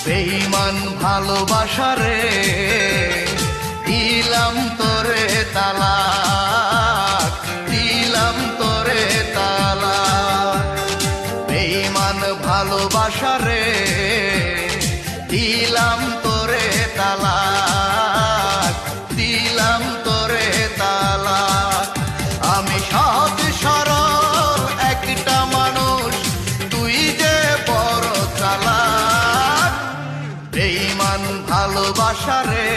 বেঈমান ভালোবাসা রে দিলাম তোরে তালাক, দিলাম তোরে তালাক। বেঈমান ভালোবাসা রে দিলাম তোরে তালাক, দিলাম তোরে তালাক। আমি সহজ সরল একটা মানুষ, তুই যে বড় চালাক। বেঈমান ভালোবাসা রে